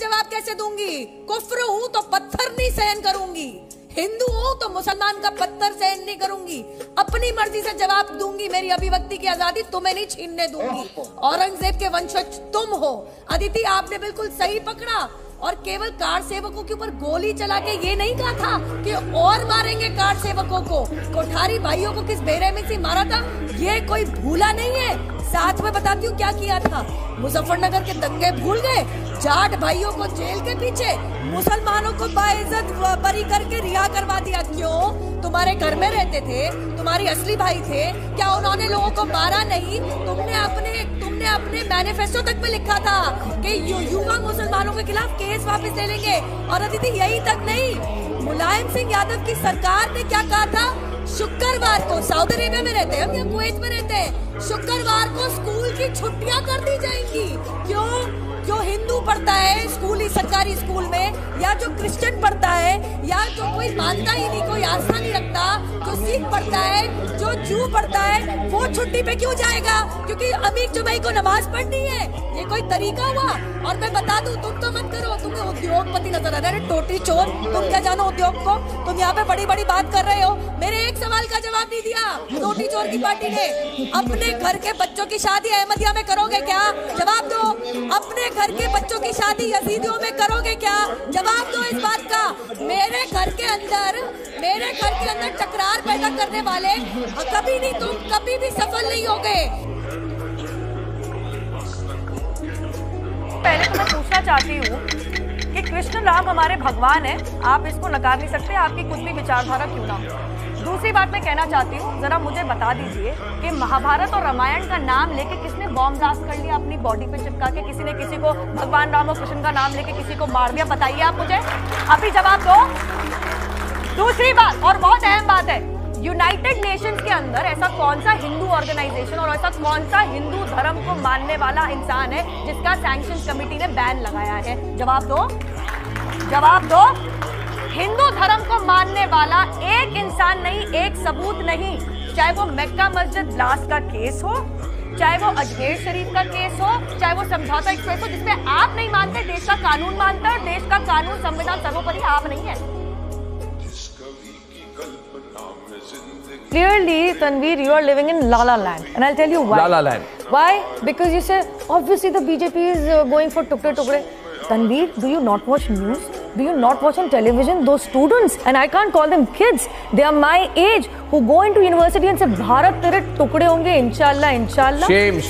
जवाब कैसे दूंगी? कुफ्र हूं तो पत्थर नहीं सहन करूंगी, हिंदू हूं तो मुसलमान का पत्थर सहन नहीं करूंगी, अपनी मर्जी से जवाब दूंगी। मेरी अभिव्यक्ति की आजादी तुम्हें नहीं छीनने दूंगी। औरंगजेब के वंशज तुम हो। अदिति, आपने बिल्कुल सही पकड़ा। और केवल कार सेवकों के ऊपर गोली चला के ये नहीं कहा था कि और मारेंगे कार सेवकों को। कोठारी भाइयों को किस बेरहमी से मारा था ये कोई भूला नहीं है। साथ में बताती हूँ क्या किया था। मुजफ्फरनगर के दंगे भूल गए, जाट भाइयों को जेल के पीछे, मुसलमानों को बाइज्जत बरी करके रिहा करवा दिया। क्यों? तुम्हारे घर में रहते थे, तुम्हारी असली भाई थे। क्या उन्होंने लोगों को मारा नहीं? तुमने अपने मैनिफेस्टो तक में लिखा था कि युवा मुसलमानों के खिलाफ केस वापस ले लेंगे। और अदिति, यही तक नहीं, मुलायम सिंह यादव की सरकार ने क्या कहा था? शुक्रवार को, सऊदी अरेबिया में रहते हैं हम या कुवैत में रहते हैं, शुक्रवार को स्कूल की छुट्टियां कर दी जाएंगी। क्यों? जो हिंदू पढ़ता है स्कूल, सरकारी स्कूल में, या जो क्रिश्चियन पढ़ता है, या जो कोई मानता ही नहीं, कोई आस्था नहीं रखता, जो सिख पढ़ता है, जो जू पढ़ता है, वो छुट्टी पे क्यों जाएगा? क्योंकि अमीर जुमाई को नमाज पढ़नी है। ये कोई तरीका हुआ? और मैं बता दूं, तुम तो मत करो, तुम्हें उद्योगपति नजर आ रहा है, टोटी चोर। तुम क्या जानो उद्योग को? तुम यहाँ पे बड़ी बड़ी बात कर रहे हो, मेरे एक सवाल का जवाब नहीं दिया टोटी चोर की पार्टी ने। अपने घर के बच्चों की शादी अहमदिया में करोगे क्या? जवाब दो। अपने घर के बच्चों की शादी यजीदियों में करोगे क्या? जवाब दो इस बात का। मेरे घर के अंदर टकरार पैदा करने वाले कभी नहीं, तुम कभी भी सफल नहीं होगे। पहले तो मैं पूछना चाहती हूँ कि कृष्ण राम हमारे भगवान है, आप इसको नकार नहीं सकते, आपकी कुछ भी विचारधारा क्यों ना हो। दूसरी बात मैं कहना चाहती हूँ, जरा मुझे बता दीजिए कि महाभारत और रामायण का नाम लेके किसने बॉम्ब ब्लास्ट कर लिया अपनी बॉडी पे चिपका के? किसी ने किसी को भगवान राम और कृष्ण का नाम लेके किसी को मार दिया? बताइए आप मुझे, अभी जवाब दो। दूसरी बात, और बहुत अहम बात है, यूनाइटेड नेशंस के अंदर ऐसा कौन सा हिंदू ऑर्गेनाइजेशन और ऐसा कौन सा हिंदू धर्म को मानने वाला इंसान है जिसका सैंक्शन कमेटी ने बैन लगाया है? जवाब दो, जवाब दो। हिंदू धर्म को मानने वाला एक इंसान नहीं, एक सबूत नहीं, चाहे वो मक्का मस्जिद ब्लास्ट का केस हो, चाहे वो अजमेर शरीफ का केस हो, चाहे वो समझौता एक्सप्रेस हो, जिसमें आप नहीं मानते, देश का कानून मानता है, और देश का कानून संविधान सर्वोपरि, आप नहीं है। Clearly, Tanveer, you are living in La La Land, and I'll tell you why. La La Land. Why? Because you say obviously the BJP is going for tukde tukde. Tanveer, do you not watch news? Do you not watch on television? Those students, and I can't call them kids, they are my age, who go into university and say Bharat tere tukde honge, inshallah, inshallah. Shame.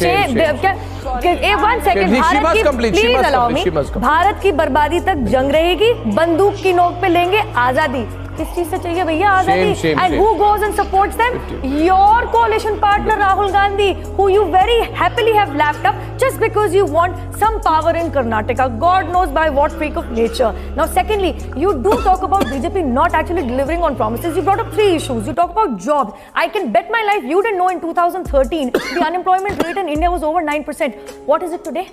One second, please allow me. Bharat की बर्बादी तक जंग रहेगी, बंदूक की नोक पे लेंगे आजादी। किस चीज से चाहिए भैया आजादी? And who goes and supports them? Your coalition partner Rahul Gandhi, who you very happily have lapped up just because you want some power in Karnataka. God knows by what freak of nature. Now, secondly, you do talk about BJP not actually delivering on promises. You brought up 3 issues. You talk about jobs. I can bet my life you didn't know in 2013 the unemployment rate in India was over 9%. What is it today?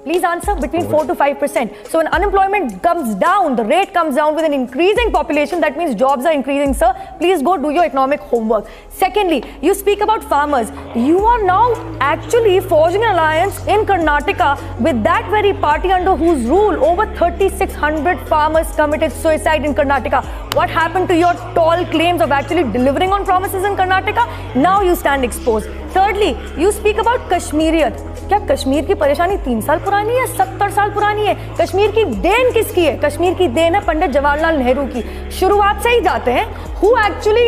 Please answer. Between 4 to 5%. So when unemployment comes down, the rate comes down with an increasing population, that means jobs are increasing, sir. Please go do your economic homework. Secondly, you speak about farmers. You are now actually forging an alliance in Karnataka with that very party under whose rule over 3,600 farmers committed suicide in Karnataka. What happened to your tall claims of actually delivering on promises in Karnataka? Now you stand exposed. Thirdly, you speak about Kashmiriyat. क्या कश्मीर की परेशानी 3 साल पुरानी है, 70 साल पुरानी है? कश्मीर की देन किसकी है? कश्मीर की देन है पंडित जवाहरलाल नेहरू की। शुरुआत से ही जाते हैं, who actually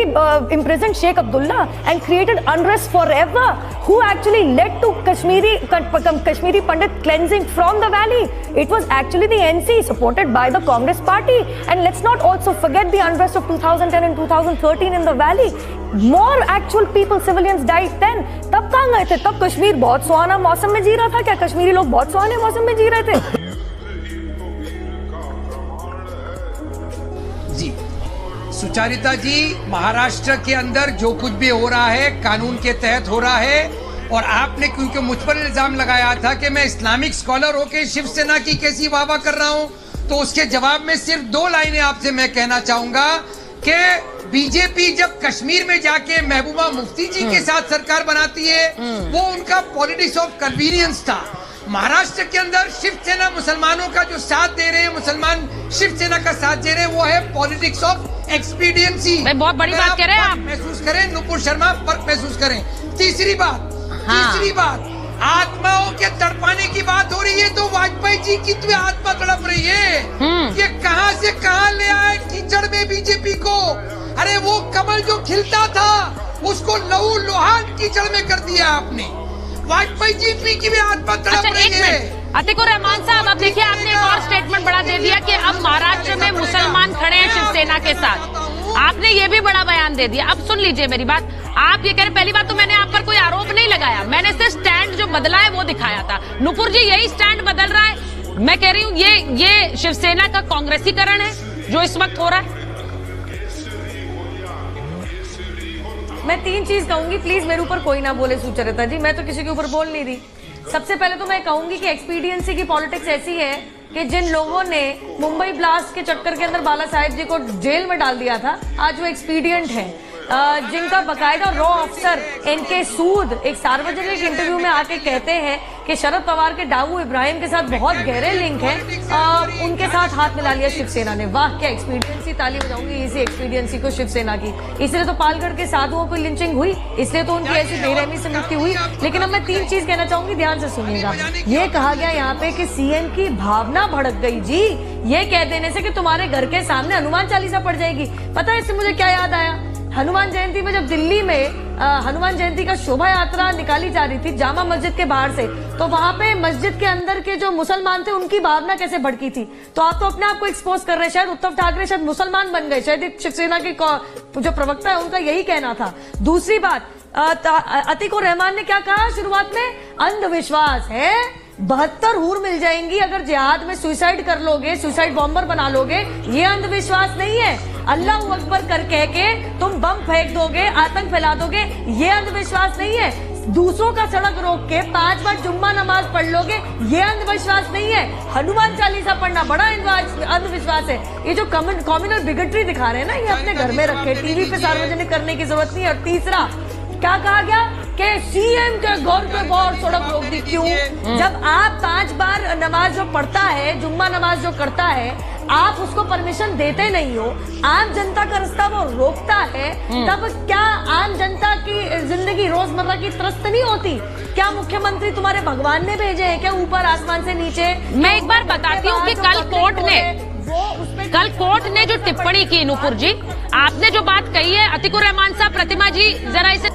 imprisoned Sheikh Abdullah and created unrest forever? Who actually led to Kashmiri Pandit cleansing from the valley? It was actually the NC supported by the Congress party. And let's not also forget the unrest of 2010 and 2013 in the valley. More actual people, civilians died then. तब कहाँ गए थे? तब कश्मीर बहुत सुहाना मौसम में जी रहा था क्या? कश्मीरी लोग बहुत सुहाने मौसम में जी रहे थे? जी सुचारिता जी, महाराष्ट्र के अंदर जो कुछ भी हो रहा है कानून के तहत हो रहा है, और आपने क्योंकि मुझ पर इल्जाम लगाया था कि मैं इस्लामिक स्कॉलर होकर शिवसेना की कैसी वाहवाह कर रहा हूं, तो उसके जवाब में सिर्फ 2 लाइनें आपसे मैं कहना चाहूंगा कि बीजेपी जब कश्मीर में जाके महबूबा मुफ्ती जी के साथ सरकार बनाती है, वो उनका पॉलिटिक्स ऑफ कन्वीनियंस था। महाराष्ट्र के अंदर शिवसेना मुसलमानों का जो साथ दे रहे हैं, मुसलमान शिवसेना का साथ दे रहे हैं, वो है पॉलिटिक्स ऑफ एक्सपीडियंसी। बहुत बड़ी बात कह रहे हैं आप। महसूस करें, नुपुर शर्मा फर्क महसूस करें। तीसरी बात आत्माओं के तड़पाने की बात हो रही है, तो वाजपेयी जी की तो आत्मा तड़प रही है। ये कहां से कहां ले आए कीचड़ में बीजेपी को। अरे वो कमल जो खिलता था उसको लहू लुहान कीचड़ में कर दिया आपने। वाजपेयी जी की भी आत्मा तड़प रही है। अतिकुर रहमान साहब, अब देखिए आपने एक और स्टेटमेंट बड़ा दे दिया कि अब महाराष्ट्र में मुसलमान खड़े हैं शिवसेना के साथ। आपने ये भी बड़ा बयान दे दिया। अब सुन लीजिए मेरी बात, आप ये कह रहे, पहली बात तो मैंने आप पर कोई आरोप नहीं लगाया, मैंने सिर्फ स्टैंड जो बदला है वो दिखाया था। नुपुर जी यही स्टैंड बदल रहा है। मैं कह रही हूँ ये शिवसेना का कांग्रेसीकरण है जो इस वक्त हो रहा है। मैं 3 चीज कहूंगी, प्लीज मेरे ऊपर कोई ना बोले सुचरिता जी, मैं तो किसी के ऊपर बोल नहीं रही। सबसे पहले तो मैं कहूंगी कि एक्सपीडियंसी की पॉलिटिक्स ऐसी है कि जिन लोगों ने मुंबई ब्लास्ट के चक्कर के अंदर बाला साहेब जी को जेल में डाल दिया था, आज वो एक्सपीडियंट है। जिनका बकायदा रॉ अफसर एनके सूद एक सार्वजनिक इंटरव्यू में आके कहते हैं कि शरद पवार के डाऊ इब्राहिम के साथ बहुत गहरे लिंक है, उनके साथ हाथ मिला लिया शिवसेना ने। वाह क्या एक्सपीडियंसी, ताली बजाऊंगी इसी एक्सपीडियंसी को शिवसेना की। इसलिए तो पालगढ़ के साधुओं को लिंचिंग हुई, इसलिए तो उनकी ऐसी बेरहमी से मृत्यु हुई। लेकिन अब मैं 3 चीज कहना चाहूंगी, ध्यान से सुनिएगा। ये कहा गया यहाँ पे कि सीएम की भावना भड़क गई जी, ये कह देने से कि तुम्हारे घर के सामने हनुमान चालीसा पड़ जाएगी। पता है इससे मुझे क्या याद आया? हनुमान जयंती में जब दिल्ली में हनुमान जयंती का शोभा यात्रा निकाली जा रही थी जामा मस्जिद के बाहर से, तो वहां पे मस्जिद के अंदर के जो मुसलमान थे उनकी भावना कैसे भड़की थी। तो आप तो अपने आप को एक्सपोज कर रहे हैं। शायद उद्धव ठाकरे शायद मुसलमान बन गए, शायद शिवसेना के जो प्रवक्ता है उनका यही कहना था। दूसरी बात, अतिकुर रहमान ने क्या कहा शुरुआत में? अंधविश्वास है, 72 हूर मिल जाएंगी अगर जिहाद में सुसाइड कर लोगे, सुसाइड बॉम्बर बना लोगे। ये अंधविश्वास नहीं है। अल्लाह अकबर कर कह के तुम बम फेंक दोगे, आतंक फैला दोगे, ये अंधविश्वास नहीं है। दूसरों का सड़क रोक के 5 बार जुम्मा नमाज पढ़ लोगे, ये अंधविश्वास नहीं है। हनुमान चालीसा पढ़ना बड़ा अंधविश्वास है। ये जो कम्युनल बिगटरी दिखा रहे हैं ना, ये अपने घर में रखे, टीवी पे सार्वजनिक करने की जरूरत नहीं है। और तीसरा क्या कहा गया कि सीएम के घर पे बाहर सड़क रोक दी। क्यों? जब आप 5 बार नमाज जो पढ़ता है, जुम्मा नमाज जो करता है, आप उसको परमिशन देते नहीं हो, आम जनता का रास्ता वो रोकता है, तब क्या आम जनता की जिंदगी रोजमर्रा की त्रस्त नहीं होती? क्या मुख्यमंत्री तुम्हारे भगवान ने भेजे हैं क्या ऊपर आसमान से नीचे? मैं एक बार बताती हूँ कि कल कोर्ट ने जो टिप्पणी की, नुपुर जी आपने जो बात कही है, अतिकुर रहमान साहब, प्रतिमा जी जरा इसे